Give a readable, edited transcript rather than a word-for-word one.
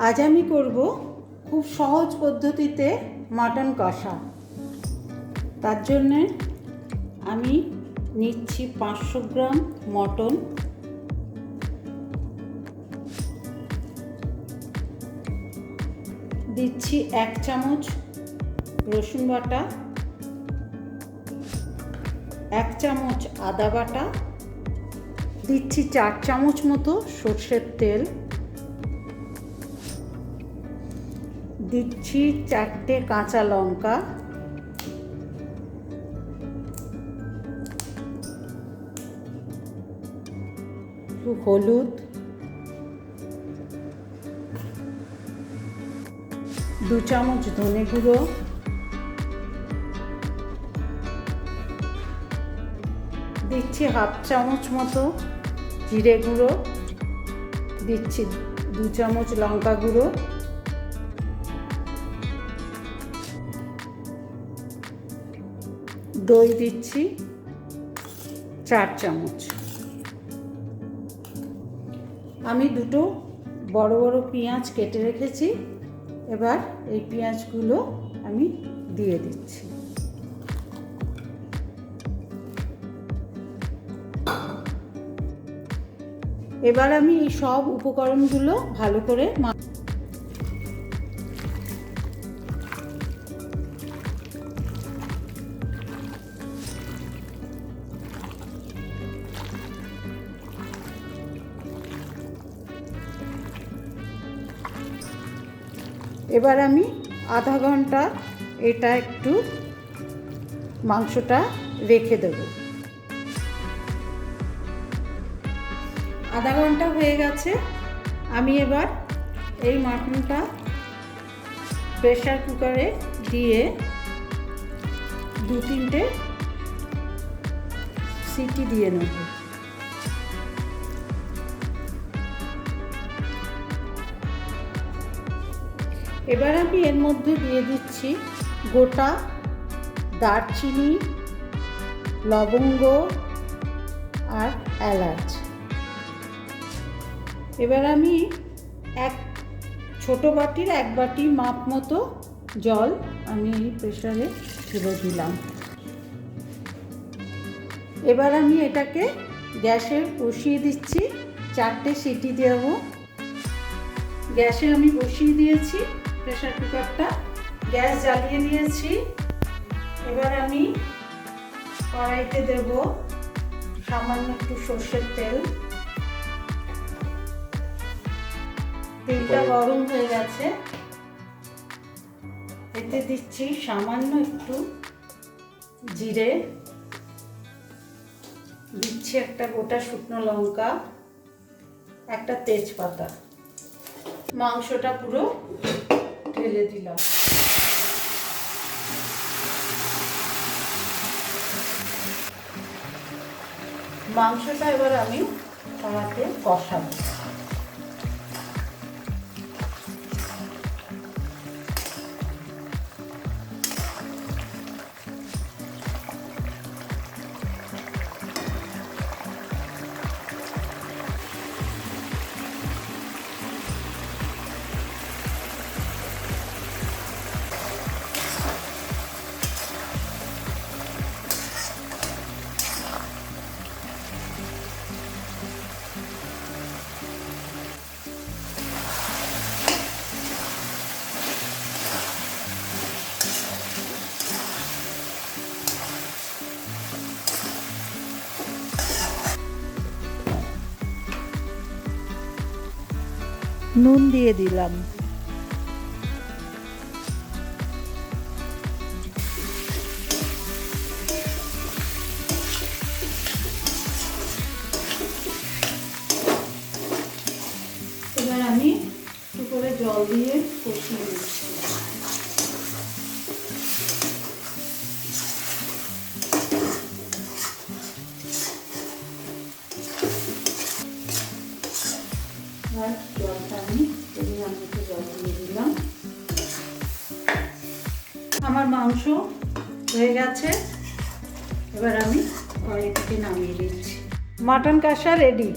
আজ আমি করব খুব সহজ পদ্ধতিতে মাটন কষা। তার জন্যে আমি নিচ্ছি 500 গ্রাম মটন, দিচ্ছি 1 চামচ রসুন বাটা, 1 চামচ আদা বাটা, দিচ্ছি 4 চামচ মতো সর্ষের তেল, দিচ্ছি 4টে কাঁচা লঙ্কা, একটু হলুদ, 2 চামচ ধনে গুঁড়ো, দিচ্ছি 1/2 চামচ মতো জিরে গুঁড়ো, দিচ্ছি 2 চামচ লঙ্কা গুঁড়ো, দই দিচ্ছি 4 চামচ। আমি দুটো বড় বড় পেঁয়াজ কেটে রেখেছি, এবার এই পেঁয়াজগুলো আমি দিয়ে দিচ্ছি। এবার আমি এই সব উপকরণগুলো ভালো করে এবার আমি আধা ঘন্টা এটা একটু মাংসটা রেখে দেব। আধা ঘন্টা হয়ে গেছে, আমি এবার এই মাটনটা প্রেসার কুকারে দিয়ে 2-3টে সিটি দিয়ে নেব। এবার আমি এর মধ্যে দিয়ে দিচ্ছি গোটা দারচিনি, লবঙ্গ আর এলাচ। এবার আমি ছোট বাটির 1 বাটি মাপ মতো জল আমি এই প্রেসারে ঢেলে দিলাম। এবার আমি এটাকে গ্যাসে বসিয়ে দিচ্ছি, 4টে সিটি দেব। গ্যাসে আমি বসিয়ে দিয়েছি প্রেসার কুকারটা, গ্যাস জ্বালিয়ে দিয়েছি। এবার আমি কড়াইতে দেব সামান্য একটু সর্ষের তেল। তেলটা গরম হয়ে গেছে, এতে দিচ্ছি সামান্য একটু জিরে, দিচ্ছি একটা গোটা শুকনো লঙ্কা, একটা তেজপাতা। মাংসটা পুরো ঢেলে দিলাম। মাংসটা এবার আমি কড়াতে কষাবো। নুন দিয়ে দিলাম। এবার আমি একটু করে জল দিয়ে কষিয়ে দিচ্ছি। জলটা আমি পরিমাণ মতো জল দিয়ে দিলাম। আমার মাংস হয়ে গেছে, এবার আমি কড়াই থেকে নামিয়ে দিচ্ছি। মাটন কষা রেডি।